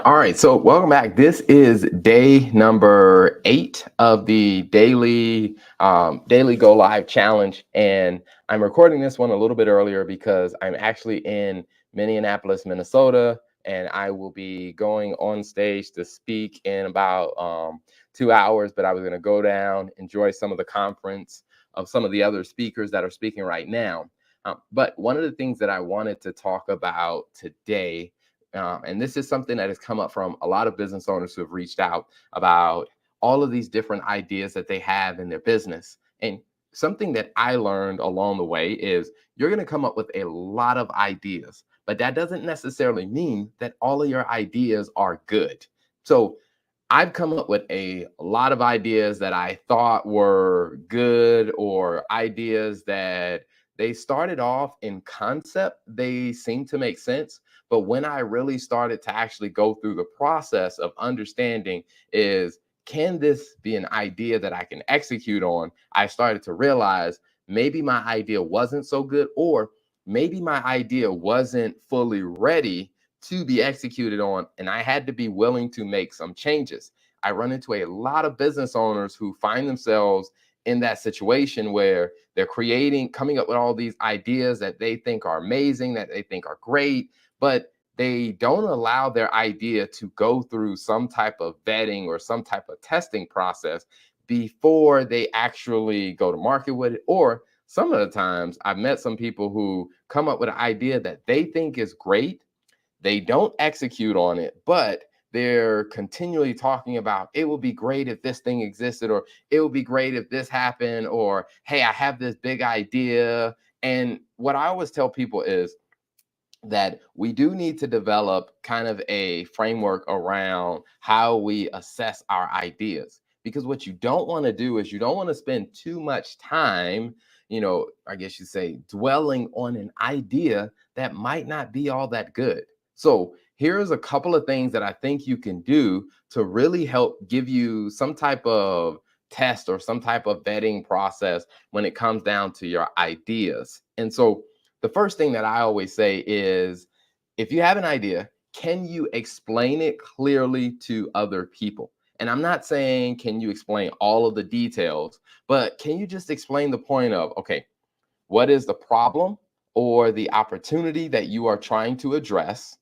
All right, so welcome back. This is day number 8 of the daily go live challenge, and I'm recording this one a little bit earlier because I'm actually in Minneapolis, Minnesota, and I will be going on stage to speak in about 2 hours. But I was going to go down, enjoy some of the conference of some of the other speakers that are speaking right now. But one of the things that I wanted to talk about today, and this is something that has come up from a lot of business owners who have reached out about all of these different ideas that they have in their business. And something that I learned along the way is you're going to come up with a lot of ideas, but that doesn't necessarily mean that all of your ideas are good. So I've come up with a lot of ideas that I thought were good, or ideas that they started off in concept, they seem to make sense. But when I really started to actually go through the process of understanding is, can this be an idea that I can execute on? I started to realize maybe my idea wasn't so good, or maybe my idea wasn't fully ready to be executed on, and I had to be willing to make some changes. I run into a lot of business owners who find themselves in that situation where they're coming up with all these ideas that they think are amazing, that they think are great, but they don't allow their idea to go through some type of vetting or some type of testing process before they actually go to market with it. Or some of the times I've met some people who come up with an idea that they think is great, they don't execute on it, but they're continually talking about, it would be great if this thing existed, or it would be great if this happened, or hey, I have this big idea. And what I always tell people is that we do need to develop kind of a framework around how we assess our ideas. Because what you don't want to do is you don't want to spend too much time, I guess you say, dwelling on an idea that might not be all that good. So here's a couple of things that I think you can do to really help give you some type of test or some type of vetting process when it comes down to your ideas. And so the first thing that I always say is, if you have an idea, can you explain it clearly to other people? And I'm not saying, can you explain all of the details, but can you just explain the point of, okay, what is the problem or the opportunity that you are trying to address?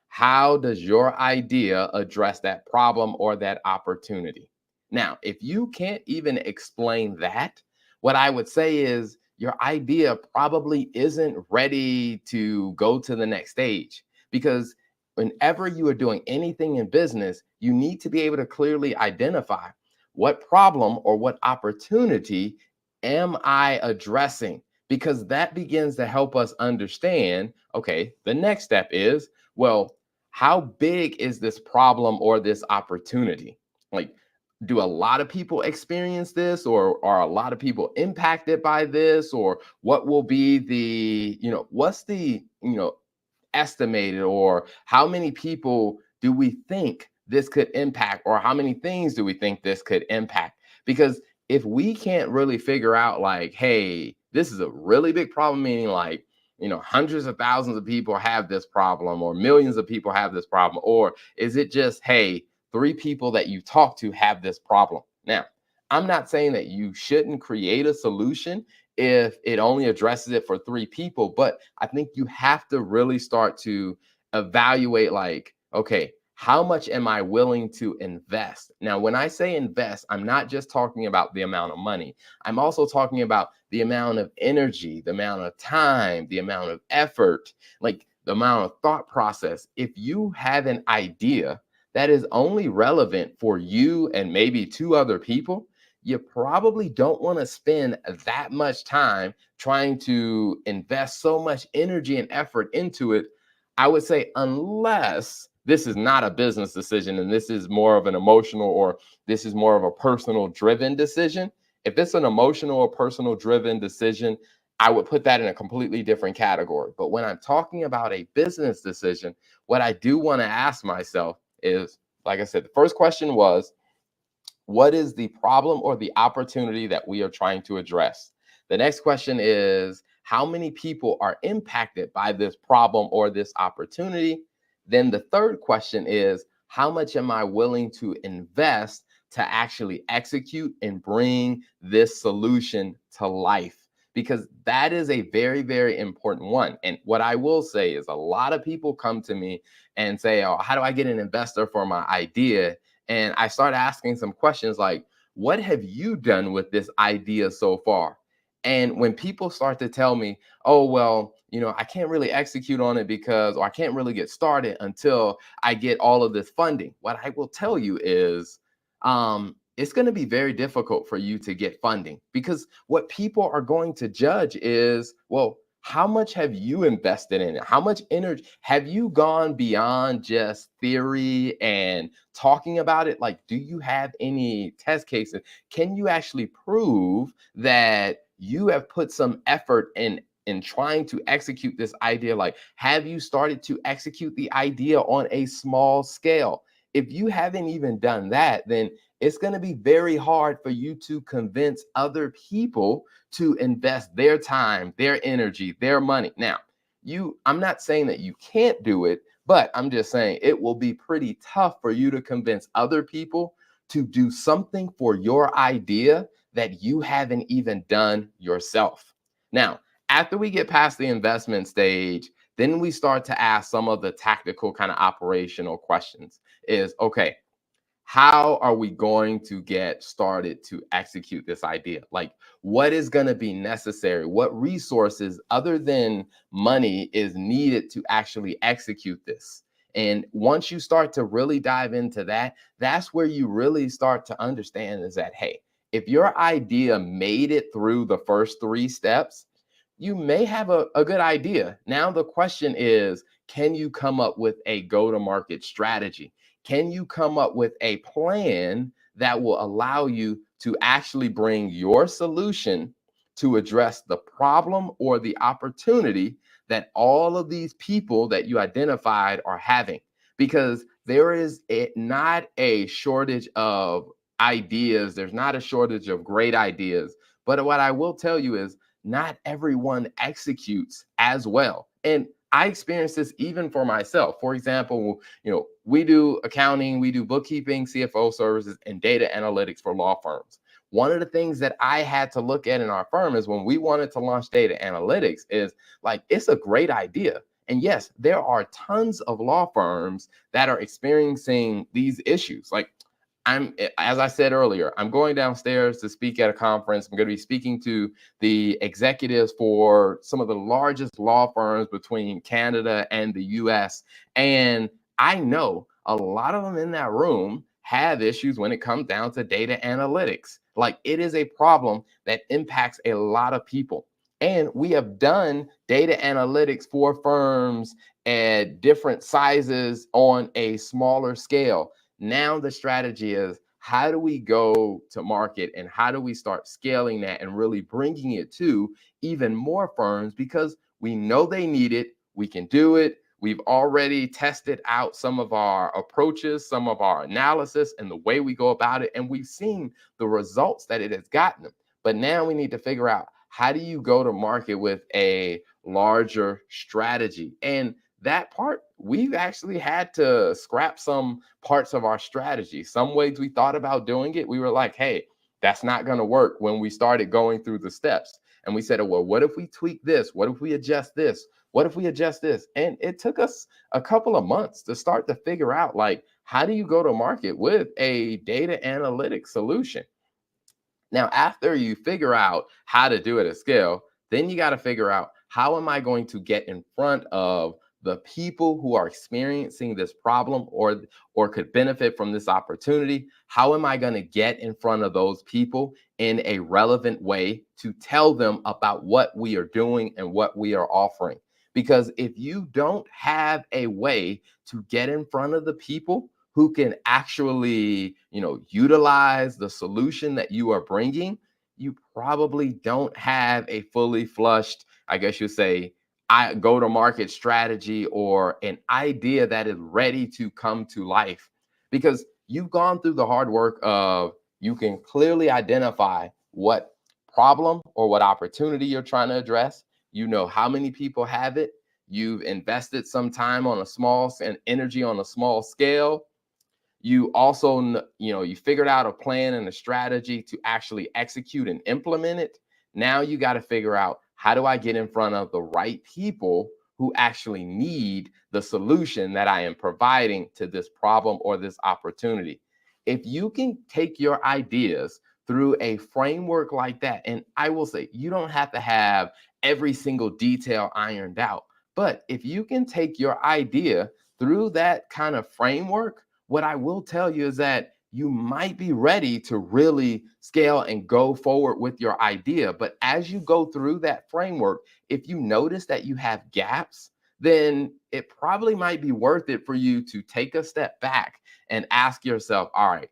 How does your idea address that problem or that opportunity? Now, if you can't even explain that, what I would say is your idea probably isn't ready to go to the next stage. Because whenever you are doing anything in business, you need to be able to clearly identify, what problem or what opportunity am I addressing? Because that begins to help us understand, okay, the next step is, well, how big is this problem or this opportunity? Like, do a lot of people experience this, or are a lot of people impacted by this? Or what will be the, what's the, estimated, or how many people do we think this could impact, or how many things do we think this could impact? Because if we can't really figure out, like, hey, this is a really big problem, meaning like, hundreds of thousands of people have this problem, or millions of people have this problem, or is it just, hey, 3 people that you talk to have this problem? Now, I'm not saying that you shouldn't create a solution if it only addresses it for 3 people, but I think you have to really start to evaluate, like, okay, how much am I willing to invest? Now, when I say invest, I'm not just talking about the amount of money. I'm also talking about the amount of energy, the amount of time, the amount of effort, like the amount of thought process. If you have an idea that is only relevant for you and maybe 2 other people, you probably don't want to spend that much time trying to invest so much energy and effort into it. I would say, unless this is not a business decision and this is more of an emotional, or this is more of a personal driven decision. If it's an emotional or personal driven decision, I would put that in a completely different category. But when I'm talking about a business decision, what I do want to ask myself is, like I said, the first question was, what is the problem or the opportunity that we are trying to address? The next question is, how many people are impacted by this problem or this opportunity? Then the third question is, how much am I willing to invest to actually execute and bring this solution to life? Because that is a very, very important one. And what I will say is a lot of people come to me and say, oh, how do I get an investor for my idea? And I start asking some questions like, what have you done with this idea so far? And when people start to tell me, oh, well, I can't really execute on it because, or I can't really get started until I get all of this funding. What I will tell you is, it's going to be very difficult for you to get funding because what people are going to judge is, well, how much have you invested in it? How much energy have you gone beyond just theory and talking about it? Like, do you have any test cases? Can you actually prove that you have put some effort in trying to execute this idea? Like, have you started to execute the idea on a small scale? If you haven't even done that, then it's going to be very hard for you to convince other people to invest their time, their energy, their money. Now, I'm not saying that you can't do it, but I'm just saying it will be pretty tough for you to convince other people to do something for your idea that you haven't even done yourself. Now, after we get past the investment stage, then we start to ask some of the tactical kind of operational questions. Is okay, how are we going to get started to execute this idea? Like, what is going to be necessary? What resources other than money is needed to actually execute this? And once you start to really dive into that, that's where you really start to understand is that, hey, if your idea made it through the first three steps, you may have a good idea. Now, the question is, can you come up with a go to market strategy? Can you come up with a plan that will allow you to actually bring your solution to address the problem or the opportunity that all of these people that you identified are having? Because there is not a shortage of ideas, there's not a shortage of great ideas. But what I will tell you is, not everyone executes as well. And I experience this even for myself. For example, we do accounting, we do bookkeeping, CFO services, and data analytics for law firms. One of the things that I had to look at in our firm is when we wanted to launch data analytics is like, it's a great idea. And yes, there are tons of law firms that are experiencing these issues. Like, as I said earlier, I'm going downstairs to speak at a conference. I'm going to be speaking to the executives for some of the largest law firms between Canada and the US. And I know a lot of them in that room have issues when it comes down to data analytics. Like, it is a problem that impacts a lot of people. And we have done data analytics for firms at different sizes on a smaller scale. Now the strategy is, how do we go to market and how do we start scaling that and really bringing it to even more firms? Because we know they need it, we can do it. We've already tested out some of our approaches, some of our analysis, and the way we go about it. And we've seen the results that it has gotten them. But now we need to figure out, how do you go to market with a larger strategy? And that part, we've actually had to scrap some parts of our strategy. Some ways we thought about doing it, we were like, hey, that's not going to work when we started going through the steps. And we said, well, what if we tweak this? What if we adjust this? What if we adjust this? And it took us a couple of months to start to figure out, like, how do you go to market with a data analytics solution? Now, after you figure out how to do it at scale, then you got to figure out, how am I going to get in front of the people who are experiencing this problem or could benefit from this opportunity? How am I going to get in front of those people in a relevant way to tell them about what we are doing and what we are offering? Because if you don't have a way to get in front of the people who can actually, utilize the solution that you are bringing, you probably don't have a fully flushed, I guess you say, I go to market strategy or an idea that is ready to come to life. Because you've gone through the hard work of, you can clearly identify what problem or what opportunity you're trying to address. You know how many people have it. You've invested some time on a small and energy on a small scale. You also, you figured out a plan and a strategy to actually execute and implement it. Now you got to figure out, how do I get in front of the right people who actually need the solution that I am providing to this problem or this opportunity? If you can take your ideas through a framework like that, and I will say, you don't have to have every single detail ironed out, but if you can take your idea through that kind of framework, what I will tell you is that you might be ready to really scale and go forward with your idea. But as you go through that framework, if you notice that you have gaps, then it probably might be worth it for you to take a step back and ask yourself, all right,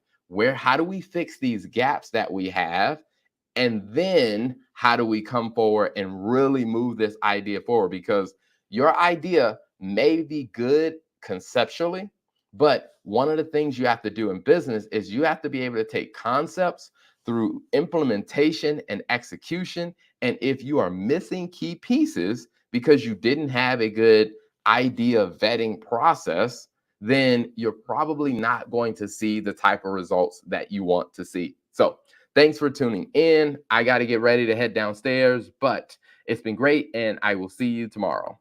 how do we fix these gaps that we have? And then how do we come forward and really move this idea forward? Because your idea may be good conceptually, but one of the things you have to do in business is you have to be able to take concepts through implementation and execution. And if you are missing key pieces because you didn't have a good idea vetting process, then you're probably not going to see the type of results that you want to see. So, thanks for tuning in. I got to get ready to head downstairs, but it's been great, and I will see you tomorrow.